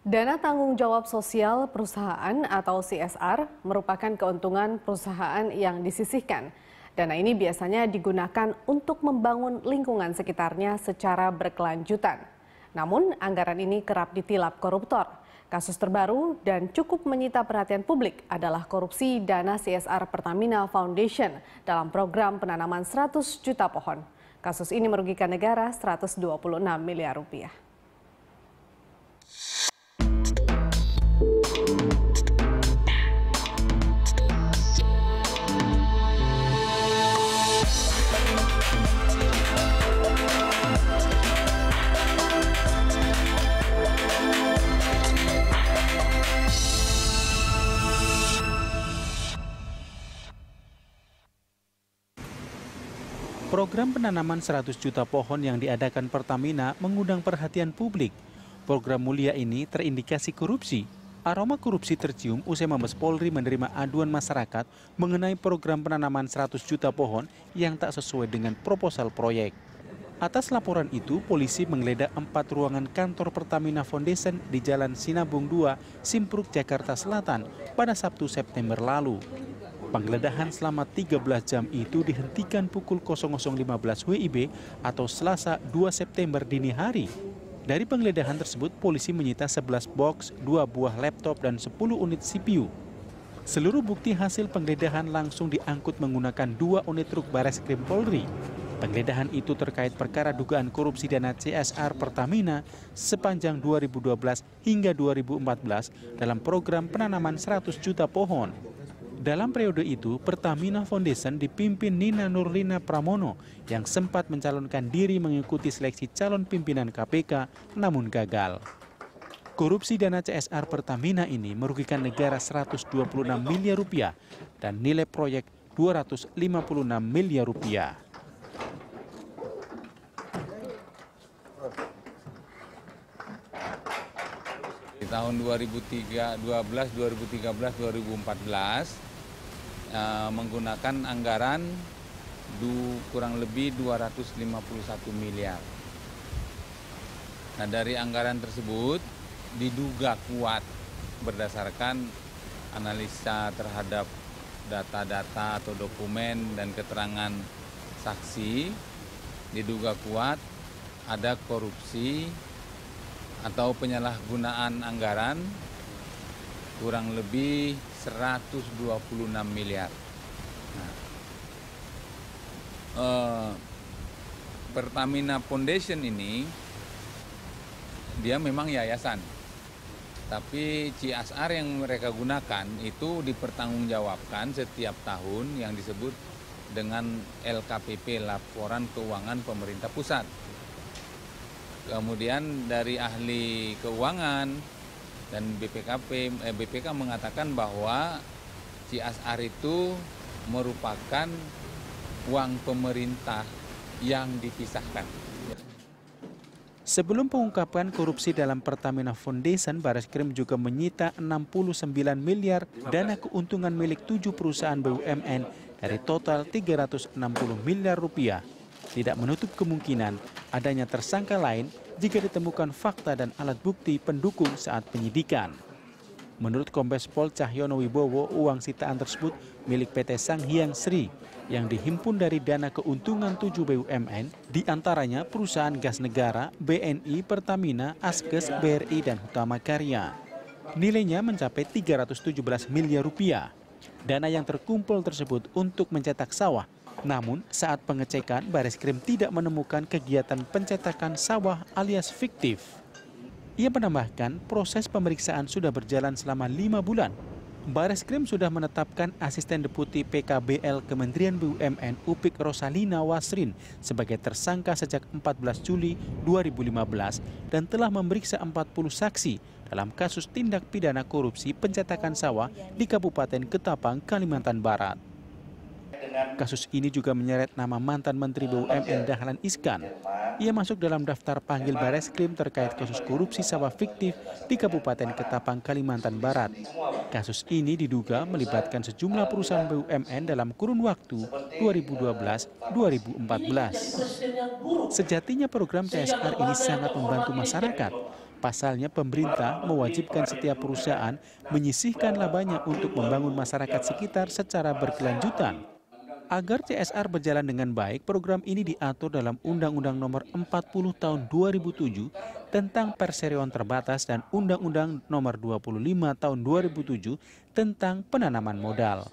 Dana tanggung jawab sosial perusahaan atau CSR merupakan keuntungan perusahaan yang disisihkan. Dana ini biasanya digunakan untuk membangun lingkungan sekitarnya secara berkelanjutan. Namun, anggaran ini kerap ditilap koruptor. Kasus terbaru dan cukup menyita perhatian publik adalah korupsi dana CSR Pertamina Foundation dalam program penanaman 100 juta pohon. Kasus ini merugikan negara 126 miliar rupiah. Program penanaman 100 juta pohon yang diadakan Pertamina mengundang perhatian publik. Program mulia ini terindikasi korupsi. Aroma korupsi tercium usai Mabes Polri menerima aduan masyarakat mengenai program penanaman 100 juta pohon yang tak sesuai dengan proposal proyek. Atas laporan itu, polisi menggeledah 4 ruangan kantor Pertamina Foundation di Jalan Sinabung 2, Simpruk, Jakarta Selatan pada Sabtu September lalu. Penggeledahan selama 13 jam itu dihentikan pukul 00.15 WIB atau Selasa 2 September dini hari. Dari penggeledahan tersebut, polisi menyita 11 box, 2 buah laptop, dan 10 unit CPU. Seluruh bukti hasil penggeledahan langsung diangkut menggunakan 2 unit truk Bareskrim Polri. Penggeledahan itu terkait perkara dugaan korupsi dana CSR Pertamina sepanjang 2012 hingga 2014 dalam program penanaman 100 juta pohon. Dalam periode itu, Pertamina Foundation dipimpin Nina Nurlina Pramono yang sempat mencalonkan diri mengikuti seleksi calon pimpinan KPK namun gagal. Korupsi dana CSR Pertamina ini merugikan negara 126 miliar rupiah dan nilai proyek 256 miliar rupiah. Di tahun 2012, 2013, 2014 menggunakan anggaran kurang lebih 251 miliar. Nah, dari anggaran tersebut diduga kuat berdasarkan analisa terhadap data-data atau dokumen dan keterangan saksi, diduga kuat ada korupsi atau penyalahgunaan anggaran kurang lebih 126 miliar. Pertamina Foundation ini dia memang yayasan, tapi CSR yang mereka gunakan itu dipertanggungjawabkan setiap tahun yang disebut dengan LKPP, Laporan Keuangan Pemerintah Pusat. Kemudian dari ahli keuangan dan BPK mengatakan bahwa CSR itu merupakan uang pemerintah yang dipisahkan. Sebelum pengungkapan korupsi dalam Pertamina Foundation, Bareskrim juga menyita 69 miliar dana keuntungan milik 7 perusahaan BUMN dari total 360 miliar rupiah. Tidak menutup kemungkinan adanya tersangka lain jika ditemukan fakta dan alat bukti pendukung saat penyidikan. Menurut Kombes Pol Cahyono Wibowo, uang sitaan tersebut milik PT Sanghyang Sri yang dihimpun dari dana keuntungan 7 BUMN, diantaranya perusahaan gas negara, BNI, Pertamina, Askes, BRI, dan Hutama Karya. Nilainya mencapai 317 miliar rupiah. Dana yang terkumpul tersebut untuk mencetak sawah. Namun, saat pengecekan, Bareskrim tidak menemukan kegiatan pencetakan sawah alias fiktif. Ia menambahkan proses pemeriksaan sudah berjalan selama 5 bulan. Bareskrim sudah menetapkan Asisten Deputi PKBL Kementerian BUMN Upik Rosalina Wasrin sebagai tersangka sejak 14 Juli 2015 dan telah memeriksa 40 saksi dalam kasus tindak pidana korupsi pencetakan sawah di Kabupaten Ketapang, Kalimantan Barat. Kasus ini juga menyeret nama mantan Menteri BUMN Dahlan Iskan. Ia masuk dalam daftar panggil Bareskrim terkait kasus korupsi sawah fiktif di Kabupaten Ketapang, Kalimantan Barat. Kasus ini diduga melibatkan sejumlah perusahaan BUMN dalam kurun waktu 2012-2014. Sejatinya program CSR ini sangat membantu masyarakat. Pasalnya pemerintah mewajibkan setiap perusahaan menyisihkan labanya untuk membangun masyarakat sekitar secara berkelanjutan. Agar CSR berjalan dengan baik, program ini diatur dalam Undang-Undang Nomor 40 Tahun 2007 tentang perseroan terbatas dan Undang-Undang Nomor 25 Tahun 2007 tentang penanaman modal.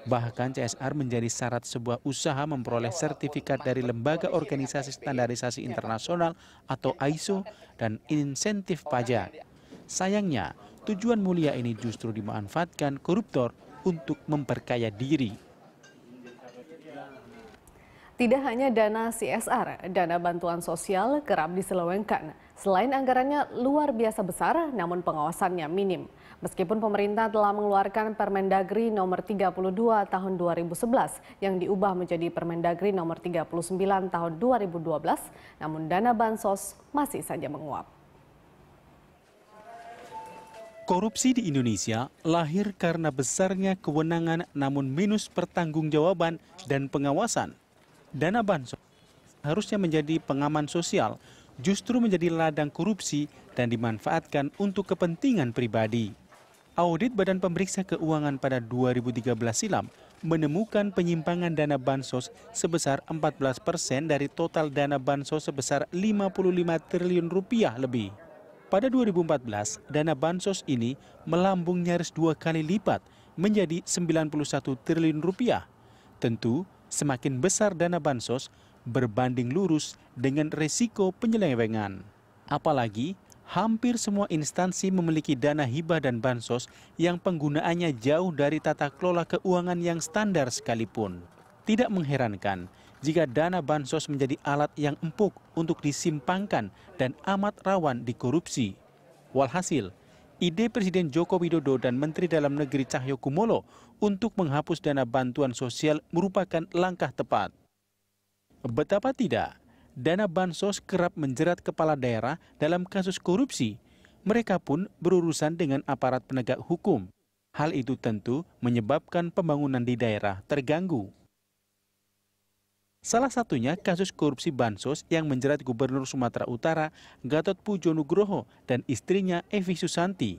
Bahkan CSR menjadi syarat sebuah usaha memperoleh sertifikat dari Lembaga Organisasi Standarisasi Internasional atau ISO dan insentif pajak. Sayangnya, tujuan mulia ini justru dimanfaatkan koruptor untuk memperkaya diri. Tidak hanya dana CSR, dana bantuan sosial kerap diselewengkan. Selain anggarannya luar biasa besar, namun pengawasannya minim. Meskipun pemerintah telah mengeluarkan Permendagri nomor 32 tahun 2011 yang diubah menjadi Permendagri nomor 39 tahun 2012, namun dana bansos masih saja menguap. Korupsi di Indonesia lahir karena besarnya kewenangan namun minus pertanggungjawaban dan pengawasan. Dana bansos harusnya menjadi pengaman sosial, justru menjadi ladang korupsi dan dimanfaatkan untuk kepentingan pribadi. Audit Badan Pemeriksa Keuangan pada 2013 silam menemukan penyimpangan dana bansos sebesar 14% dari total dana bansos sebesar 55 triliun rupiah lebih. Pada 2014, dana bansos ini melambung nyaris 2 kali lipat menjadi 91 triliun rupiah. Tentu, semakin besar dana bansos berbanding lurus dengan resiko penyelewengan. Apalagi hampir semua instansi memiliki dana hibah dan bansos yang penggunaannya jauh dari tata kelola keuangan yang standar sekalipun. Tidak mengherankan jika dana bansos menjadi alat yang empuk untuk disimpangkan dan amat rawan dikorupsi. Walhasil, ide Presiden Joko Widodo dan Menteri Dalam Negeri Cahyokumolo untuk menghapus dana bantuan sosial merupakan langkah tepat. Betapa tidak, dana bansos kerap menjerat kepala daerah dalam kasus korupsi. Mereka pun berurusan dengan aparat penegak hukum. Hal itu tentu menyebabkan pembangunan di daerah terganggu. Salah satunya kasus korupsi bansos yang menjerat Gubernur Sumatera Utara Gatot Pujo Nugroho dan istrinya Evi Susanti.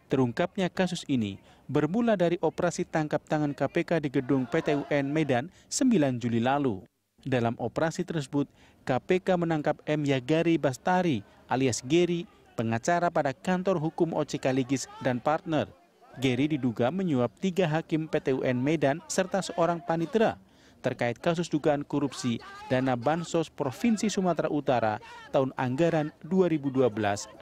Terungkapnya kasus ini bermula dari operasi tangkap tangan KPK di gedung PT UN Medan 9 Juli lalu. Dalam operasi tersebut, KPK menangkap M. Yagari Bastari alias Geri, pengacara pada kantor hukum OJK Ligis dan partner. Geri diduga menyuap 3 hakim PT UN Medan serta seorang panitera terkait kasus dugaan korupsi dana bansos Provinsi Sumatera Utara tahun anggaran 2012-2013.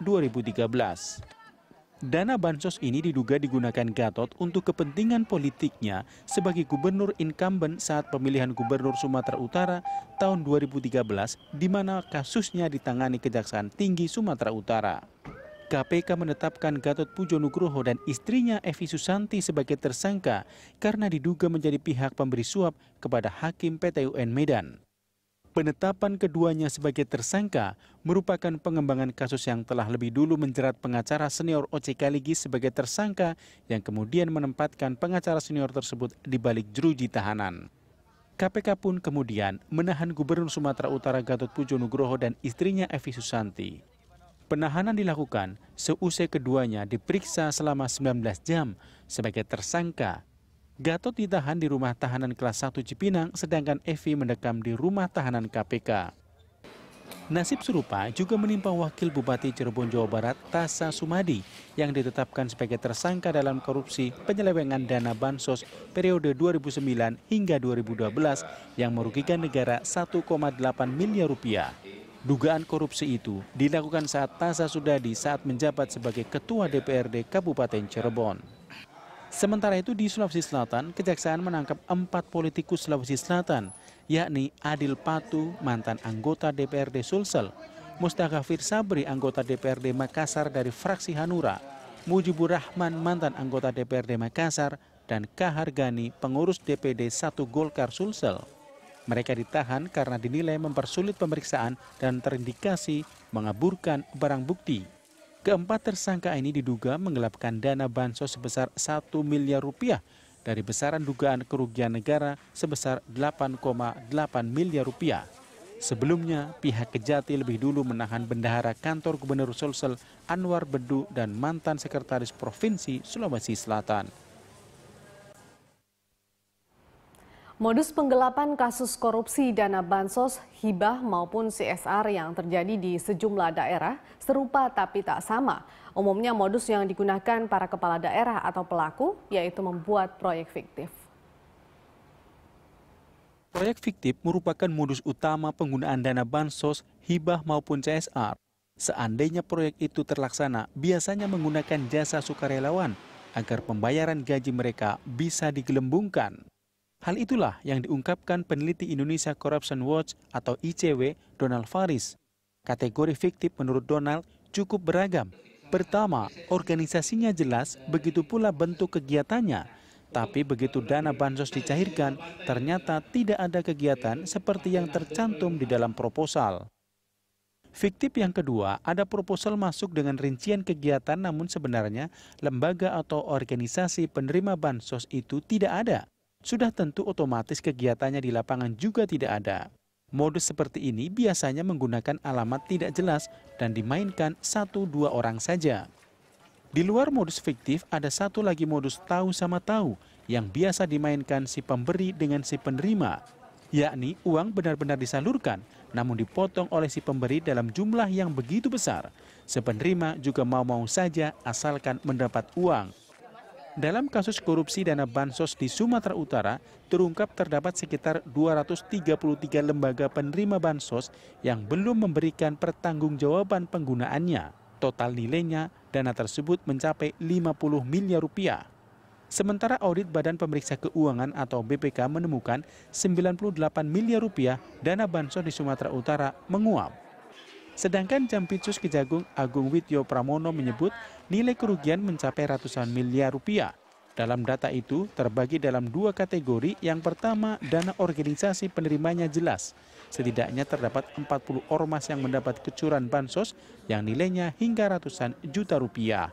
Dana bansos ini diduga digunakan Gatot untuk kepentingan politiknya sebagai gubernur incumbent saat pemilihan gubernur Sumatera Utara tahun 2013, di mana kasusnya ditangani Kejaksaan Tinggi Sumatera Utara. KPK menetapkan Gatot Pujo Nugroho dan istrinya Evi Susanti sebagai tersangka karena diduga menjadi pihak pemberi suap kepada Hakim PT UN Medan. Penetapan keduanya sebagai tersangka merupakan pengembangan kasus yang telah lebih dulu menjerat pengacara senior OJK Ligis sebagai tersangka yang kemudian menempatkan pengacara senior tersebut di balik jeruji tahanan. KPK pun kemudian menahan Gubernur Sumatera Utara Gatot Pujo Nugroho dan istrinya Evi Susanti. Penahanan dilakukan seusai keduanya diperiksa selama 19 jam sebagai tersangka. Gatot ditahan di rumah tahanan kelas 1 Cipinang, sedangkan Evi mendekam di rumah tahanan KPK. Nasib serupa juga menimpa Wakil Bupati Cirebon, Jawa Barat, Tasa Sumadi, yang ditetapkan sebagai tersangka dalam korupsi penyelewengan dana bansos periode 2009 hingga 2012 yang merugikan negara 1,8 miliar rupiah. Dugaan korupsi itu dilakukan saat Tasa Sudadi saat menjabat sebagai Ketua DPRD Kabupaten Cirebon. Sementara itu di Sulawesi Selatan, Kejaksaan menangkap 4 politikus Sulawesi Selatan, yakni Adil Patu, mantan anggota DPRD Sulsel, Mustaqafir Sabri, anggota DPRD Makassar dari fraksi Hanura, Mujibur Rahman, mantan anggota DPRD Makassar, dan Kahar Gani, pengurus DPD 1 Golkar Sulsel. Mereka ditahan karena dinilai mempersulit pemeriksaan dan terindikasi mengaburkan barang bukti. Keempat tersangka ini diduga menggelapkan dana bansos sebesar 1 miliar rupiah dari besaran dugaan kerugian negara sebesar 8,8 miliar rupiah. Sebelumnya, pihak Kejati lebih dulu menahan bendahara kantor Gubernur Sulsel Anwar Bedu dan mantan sekretaris Provinsi Sulawesi Selatan. Modus penggelapan kasus korupsi dana bansos, hibah maupun CSR yang terjadi di sejumlah daerah serupa tapi tak sama. Umumnya modus yang digunakan para kepala daerah atau pelaku yaitu membuat proyek fiktif. Proyek fiktif merupakan modus utama penggunaan dana bansos, hibah maupun CSR. Seandainya proyek itu terlaksana, biasanya menggunakan jasa sukarelawan agar pembayaran gaji mereka bisa digelembungkan. Hal itulah yang diungkapkan peneliti Indonesia Corruption Watch atau ICW, Donald Faris. Kategori fiktif menurut Donald cukup beragam. Pertama, organisasinya jelas, begitu pula bentuk kegiatannya. Tapi begitu dana bansos dicairkan, ternyata tidak ada kegiatan seperti yang tercantum di dalam proposal. Fiktif yang kedua, ada proposal masuk dengan rincian kegiatan namun sebenarnya lembaga atau organisasi penerima bansos itu tidak ada. Sudah tentu otomatis kegiatannya di lapangan juga tidak ada. Modus seperti ini biasanya menggunakan alamat tidak jelas dan dimainkan 1-2 orang saja. Di luar modus fiktif, ada satu lagi modus tahu sama tahu yang biasa dimainkan si pemberi dengan si penerima, yakni uang benar-benar disalurkan, namun dipotong oleh si pemberi dalam jumlah yang begitu besar. Si penerima juga mau-mau saja asalkan mendapat uang. Dalam kasus korupsi dana bansos di Sumatera Utara, terungkap terdapat sekitar 233 lembaga penerima bansos yang belum memberikan pertanggungjawaban penggunaannya. Total nilainya dana tersebut mencapai 50 miliar rupiah. Sementara audit Badan Pemeriksa Keuangan atau BPK menemukan 98 miliar rupiah dana bansos di Sumatera Utara menguap. Sedangkan Jampitsus Kejagung Agung Widyo Pramono menyebut nilai kerugian mencapai ratusan miliar rupiah. Dalam data itu terbagi dalam 2 kategori. Yang pertama, dana organisasi penerimanya jelas. Setidaknya terdapat 40 ormas yang mendapat kecurangan bansos yang nilainya hingga ratusan juta rupiah.